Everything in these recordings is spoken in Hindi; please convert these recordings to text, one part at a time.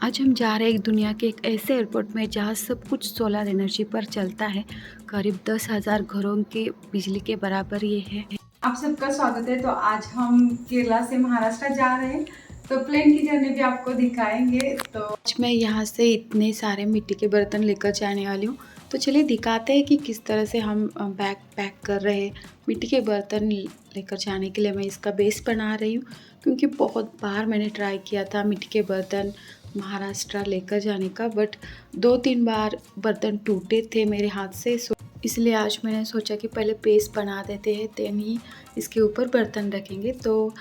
आज हम जा रहे हैं एक दुनिया के एक ऐसे एयरपोर्ट में जहाँ सब कुछ सोलर एनर्जी पर चलता है। करीब 10,000 घरों के बिजली के बराबर ये है। आप सबका स्वागत है। तो आज हम केरला से महाराष्ट्र जा रहे हैं, तो प्लेन की जर्नी भी आपको दिखाएंगे। तो आज मैं यहाँ से इतने सारे मिट्टी के बर्तन लेकर जाने वाली हूँ। तो चलिए दिखाते हैं कि किस तरह से हम बैग पैक कर रहे हैं। मिट्टी के बर्तन लेकर जाने के लिए मैं इसका बेस बना रही हूँ, क्योंकि बहुत बार मैंने ट्राई किया था मिट्टी के बर्तन महाराष्ट्र लेकर जाने का, बट 2-3 बार बर्तन टूटे थे मेरे हाथ से। इसलिए आज मैंने सोचा कि पहले बेस बना देते हैं, देन ही इसके ऊपर बर्तन रखेंगे तो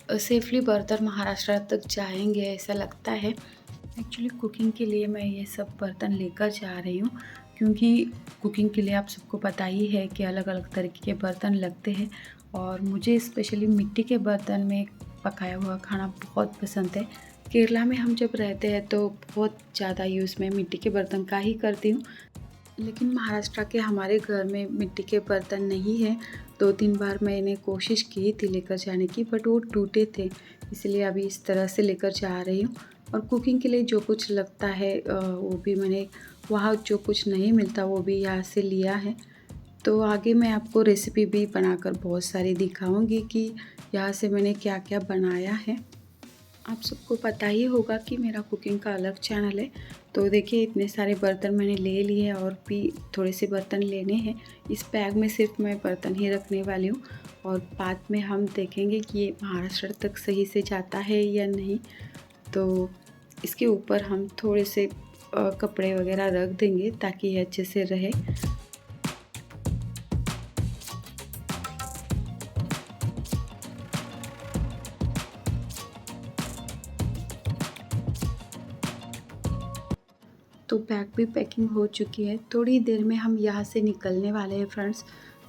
सेफली बर्तन महाराष्ट्र तक जाएंगे ऐसा लगता है। एक्चुअली कुकिंग के लिए मैं ये सब बर्तन लेकर जा रही हूँ, क्योंकि कुकिंग के लिए आप सबको पता ही है कि अलग अलग तरीके के बर्तन लगते हैं, और मुझे स्पेशली मिट्टी के बर्तन में पकाया हुआ खाना बहुत पसंद है। केरला में हम जब रहते हैं तो बहुत ज़्यादा यूज़ मैं मिट्टी के बर्तन का ही करती हूँ, लेकिन महाराष्ट्र के हमारे घर में मिट्टी के बर्तन नहीं है। 2-3 बार मैंने कोशिश की थी लेकर जाने की, बट वो टूटे थे, इसलिए अभी इस तरह से लेकर जा रही हूँ। और कुकिंग के लिए जो कुछ लगता है वो भी मैंने वहाँ जो कुछ नहीं मिलता वो भी यहाँ से लिया है। तो आगे मैं आपको रेसिपी भी बनाकर बहुत सारी दिखाऊंगी कि यहाँ से मैंने क्या क्या बनाया है। आप सबको पता ही होगा कि मेरा कुकिंग का अलग चैनल है। तो देखिए इतने सारे बर्तन मैंने ले लिए हैं, और भी थोड़े से बर्तन लेने हैं। इस बैग में सिर्फ मैं बर्तन ही रखने वाली हूँ, और बाद में हम देखेंगे कि ये महाराष्ट्र तक सही से जाता है या नहीं। तो इसके ऊपर हम थोड़े से कपड़े वगैरह रख देंगे ताकि ये अच्छे से रहे। तो बैग भी पैकिंग हो चुकी है। थोड़ी देर में हम यहाँ से निकलने वाले हैं फ्रेंड्स।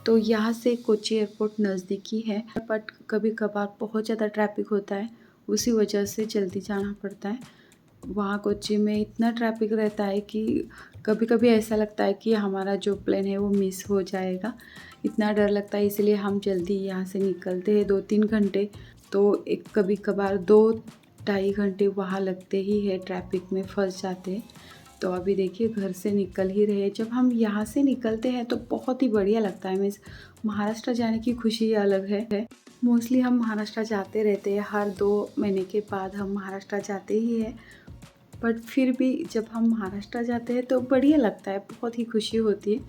तो यहाँ से कोच्चि एयरपोर्ट नज़दीकी है, बट कभी कभार बहुत ज़्यादा ट्रैफिक होता है, उसी वजह से जल्दी जाना पड़ता है। वहाँ कोच्चि में इतना ट्रैफिक रहता है कि कभी कभी ऐसा लगता है कि हमारा जो प्लेन है वो मिस हो जाएगा। इतना डर लगता है, इसलिए हम जल्दी यहाँ से निकलते हैं। 2-3 घंटे तो एक कभी कभार 2-2.5 घंटे वहाँ लगते ही है, ट्रैफिक में फंस जाते हैं। तो अभी देखिए घर से निकल ही रहे हैं। जब हम यहाँ से निकलते हैं तो बहुत ही बढ़िया लगता है। मीन्स महाराष्ट्र जाने की खुशी अलग है। मोस्टली हम महाराष्ट्र जाते रहते हैं, हर 2 महीने के बाद हम महाराष्ट्र जाते ही हैं, बट फिर भी जब हम महाराष्ट्र जाते हैं तो बढ़िया लगता है, बहुत ही खुशी होती है,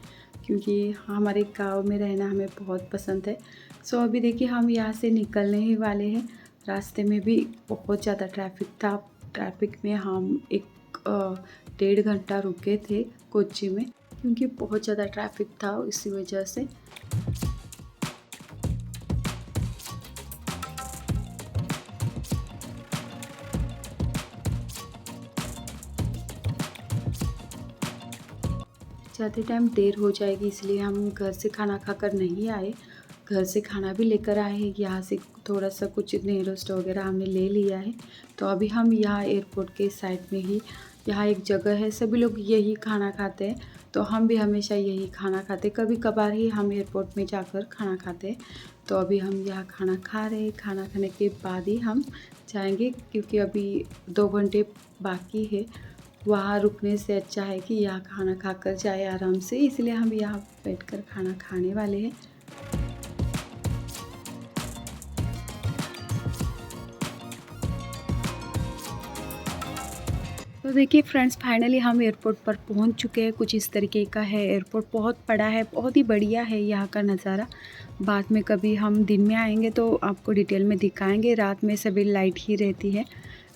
क्योंकि हमारे गांव में रहना हमें बहुत पसंद है। सो अभी देखिए हम यहाँ से निकलने ही वाले हैं। रास्ते में भी बहुत ज़्यादा ट्रैफिक था। ट्रैफिक में हम 1-1.5 घंटा रुके थे कोच्चि में, क्योंकि बहुत ज़्यादा ट्रैफिक था, इसी वजह से। जाते टाइम देर हो जाएगी, इसलिए हम घर से खाना खाकर नहीं आए। घर से खाना भी लेकर आए हैं, यहाँ से थोड़ा सा कुछ नीर रोस्ट वगैरह हमने ले लिया है। तो अभी हम यहाँ एयरपोर्ट के साइड में ही, यहाँ एक जगह है, सभी लोग यही खाना खाते हैं, तो हम भी हमेशा यही खाना खाते। कभी कभार ही हम एयरपोर्ट में जाकर खाना खाते हैं। तो अभी हम यहाँ खाना खा रहे हैं। खाना खाने के बाद ही हम जाएंगे, क्योंकि अभी 2 घंटे बाकी है। वहाँ रुकने से अच्छा है कि यहाँ खाना खाकर जाए आराम से, इसलिए हम यहाँ बैठकर खाना खाने वाले हैं। तो देखिए फ्रेंड्स, फाइनली हम एयरपोर्ट पर पहुँच चुके हैं। कुछ इस तरीके का है एयरपोर्ट, बहुत बड़ा है, बहुत ही बढ़िया है यहाँ का नज़ारा। बाद में कभी हम दिन में आएंगे तो आपको डिटेल में दिखाएंगे। रात में सभी लाइट ही रहती है,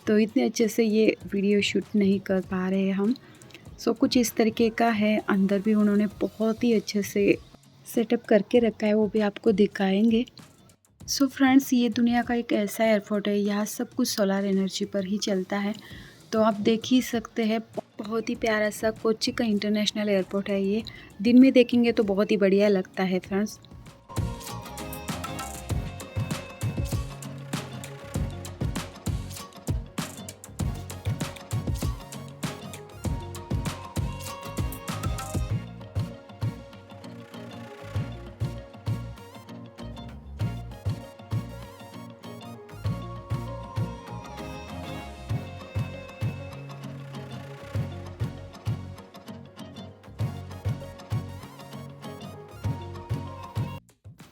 तो इतने अच्छे से ये वीडियो शूट नहीं कर पा रहे हैं हम। सो कुछ इस तरीके का है। अंदर भी उन्होंने बहुत ही अच्छे से सेटअप करके रखा है, वो भी आपको दिखाएंगे। सो फ्रेंड्स, ये दुनिया का एक ऐसा एयरपोर्ट है, यहाँ सब कुछ सोलर एनर्जी पर ही चलता है। तो आप देख ही सकते हैं, बहुत ही प्यारा सा कोच्चि का इंटरनेशनल एयरपोर्ट है ये। दिन में देखेंगे तो बहुत ही बढ़िया लगता है फ्रेंड्स।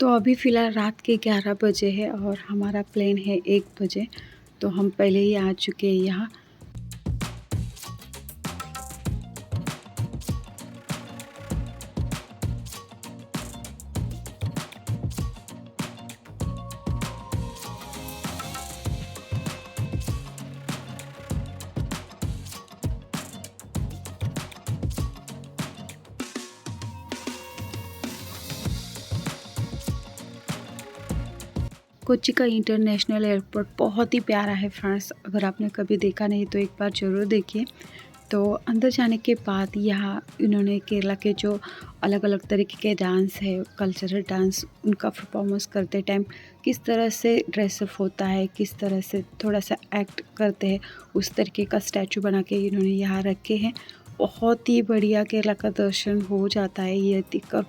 तो अभी फ़िलहाल रात के 11 बजे है और हमारा प्लेन है 1 बजे, तो हम पहले ही आ चुके हैं यहाँ। कोच्चि का इंटरनेशनल एयरपोर्ट बहुत ही प्यारा है फ्रेंड्स, अगर आपने कभी देखा नहीं तो एक बार ज़रूर देखिए। तो अंदर जाने के बाद यहाँ इन्होंने केरला के जो अलग अलग तरीके के डांस है, कल्चरल डांस, उनका परफॉर्मेंस करते टाइम किस तरह से ड्रेसअप होता है, किस तरह से थोड़ा सा एक्ट करते हैं, उस तरीके का स्टैचू बना के इन्होंने यहाँ रखे हैं। बहुत ही बढ़िया केरला का दर्शन हो जाता है, ये देखकर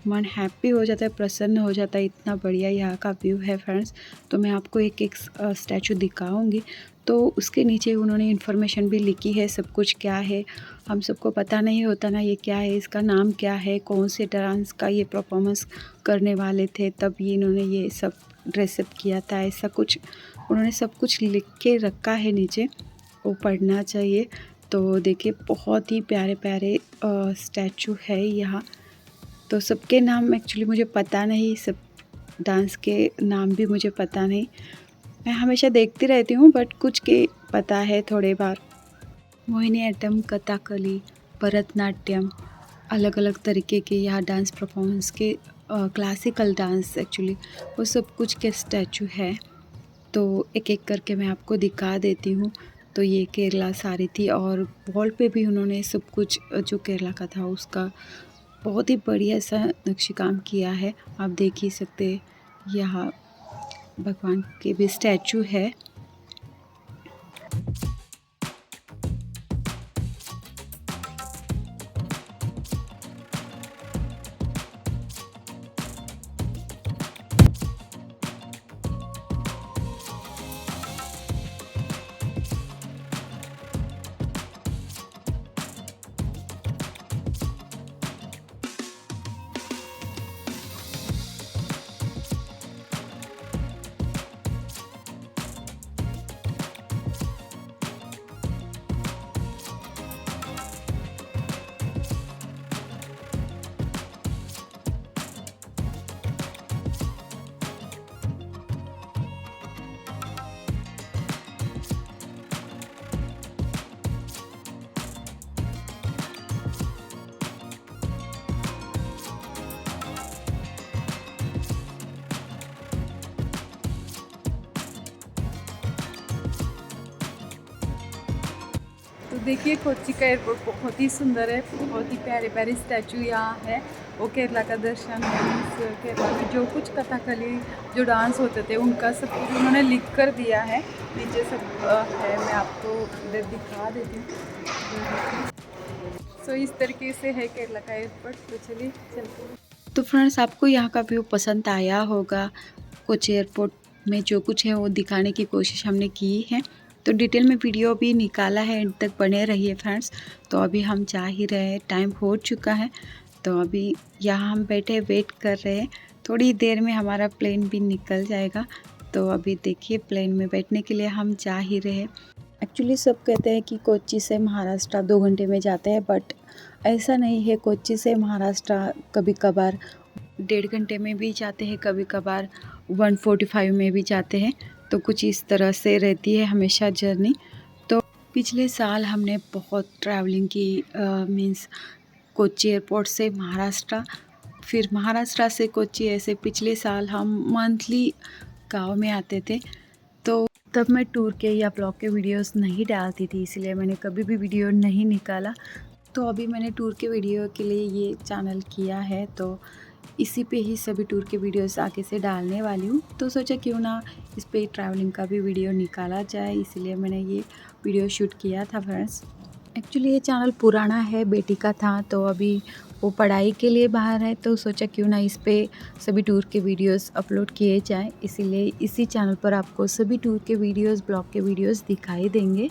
मन हैप्पी हो जाता है, प्रसन्न हो जाता है। इतना बढ़िया यहाँ का व्यू है फ्रेंड्स। तो मैं आपको एक एक स्टैचू दिखाऊंगी। तो उसके नीचे उन्होंने इन्फॉर्मेशन भी लिखी है, सब कुछ क्या है हम सबको पता नहीं होता ना, ये क्या है, इसका नाम क्या है, कौन से डांस का ये परफॉर्मेंस करने वाले थे, तब ये इन्होंने ये सब ड्रेसअप किया था, ऐसा कुछ उन्होंने सब कुछ लिख के रखा है नीचे, वो पढ़ना चाहिए। तो देखिए बहुत ही प्यारे प्यारे स्टैचू है यहाँ। तो सबके नाम एक्चुअली मुझे पता नहीं, सब डांस के नाम भी मुझे पता नहीं। मैं हमेशा देखती रहती हूँ बट कुछ के पता है थोड़े बार। मोहिनीअट्टम, कथकली, भरतनाट्यम, अलग अलग तरीके के यहाँ डांस परफॉर्मेंस के क्लासिकल डांस एक्चुअली वो सब कुछ के स्टैचू है। तो एक एक करके मैं आपको दिखा देती हूँ। तो ये केरला साड़ी थी और वॉल पे भी उन्होंने सब कुछ जो केरला का था उसका बहुत ही बढ़िया सा नक्शी काम किया है। आप देख ही सकते हैं, यहाँ भगवान के भी स्टैचू है। तो देखिए कोच्चि का एयरपोर्ट बहुत ही सुंदर है, बहुत ही प्यारे प्यारे स्टैचू यहाँ है। वो केरला का दर्शन है, केरला में जो कुछ कथकली जो डांस होते थे उनका सब कुछ उन्होंने लिख कर दिया है, नीचे सब है। मैं आपको इधर दिखा देती हूँ। सो इस तरीके से है केरला का एयरपोर्ट। तो चलिए चलते हैं। तो फ्रेंड्स आपको यहाँ का व्यू पसंद आया होगा। कोच्चि एयरपोर्ट में जो कुछ है वो दिखाने की कोशिश हमने की है। तो डिटेल में वीडियो भी निकाला है, एंड तक बने रहिए फ्रेंड्स। तो अभी हम जा ही रहे हैं, टाइम हो चुका है। तो अभी यहाँ हम बैठे वेट कर रहे हैं, थोड़ी देर में हमारा प्लेन भी निकल जाएगा। तो अभी देखिए प्लेन में बैठने के लिए हम जा ही रहे हैं। एक्चुअली सब कहते हैं कि कोच्चि से महाराष्ट्र 2 घंटे में जाते हैं, बट ऐसा नहीं है। कोच्चि से महाराष्ट्र कभी कभार 1.5 घंटे में भी जाते हैं, कभी कभार 1:45 में भी जाते हैं। तो कुछ इस तरह से रहती है हमेशा जर्नी। तो पिछले साल हमने बहुत ट्रैवलिंग की, मीन्स कोच्चि एयरपोर्ट से महाराष्ट्र, फिर महाराष्ट्र से कोच्चि, ऐसे पिछले साल हम मंथली गाँव में आते थे। तो तब मैं टूर के या ब्लॉग के वीडियोस नहीं डालती थी, इसलिए मैंने कभी भी वीडियो नहीं निकाला। तो अभी मैंने टूर के वीडियो के लिए ये चैनल किया है, तो इसी पे ही सभी टूर के वीडियोस आगे से डालने वाली हूँ। तो सोचा क्यों ना इस पे ट्रैवलिंग का भी वीडियो निकाला जाए, इसलिए मैंने ये वीडियो शूट किया था फ्रेंड्स। एक्चुअली ये चैनल पुराना है, बेटी का था, तो अभी वो पढ़ाई के लिए बाहर है, तो सोचा क्यों ना इस पे सभी टूर के वीडियोस अपलोड किए जाए। इसीलिए इसी चैनल पर आपको सभी टूर के वीडियोस, ब्लॉग के वीडियोस दिखाई देंगे।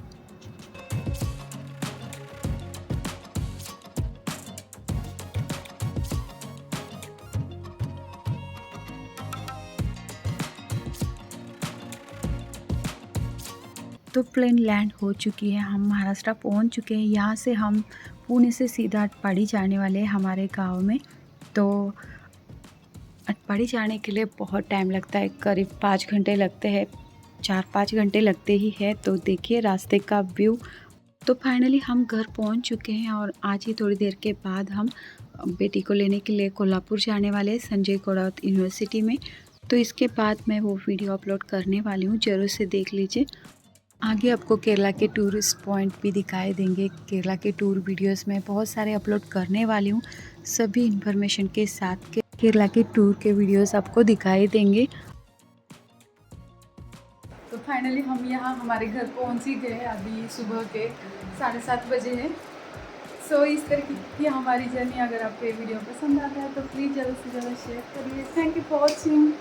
तो प्लेन लैंड हो चुकी है, हम महाराष्ट्र पहुंच चुके हैं। यहाँ से हम पुणे से सीधा अटपाडी जाने वाले हैं हमारे गांव में। तो अटपाडी जाने के लिए बहुत टाइम लगता है, करीब 5 घंटे लगते हैं, 4-5 घंटे लगते ही है। तो देखिए रास्ते का व्यू। तो फाइनली हम घर पहुंच चुके हैं और आज ही थोड़ी देर के बाद हम बेटी को लेने के लिए कोल्हापुर जाने वाले हैं, संजय घोड़ावत यूनिवर्सिटी में। तो इसके बाद मैं वो वीडियो अपलोड करने वाली हूँ, ज़रूर से देख लीजिए। आगे आपको केरला के टूरिस्ट पॉइंट भी दिखाई देंगे। केरला के टूर वीडियोस में बहुत सारे अपलोड करने वाली हूँ, सभी इन्फॉर्मेशन के साथ के केरला के टूर के वीडियोस आपको दिखाई देंगे। तो फाइनली हम यहाँ हमारे घर पहुँच ही गए, अभी सुबह के 7:30 बजे हैं। सो इस तरह की हमारी जर्नी। अगर आपको ये वीडियो पसंद आता है तो प्लीज़ ज़्यादा से ज़्यादा शेयर करिए। Thank you for watching.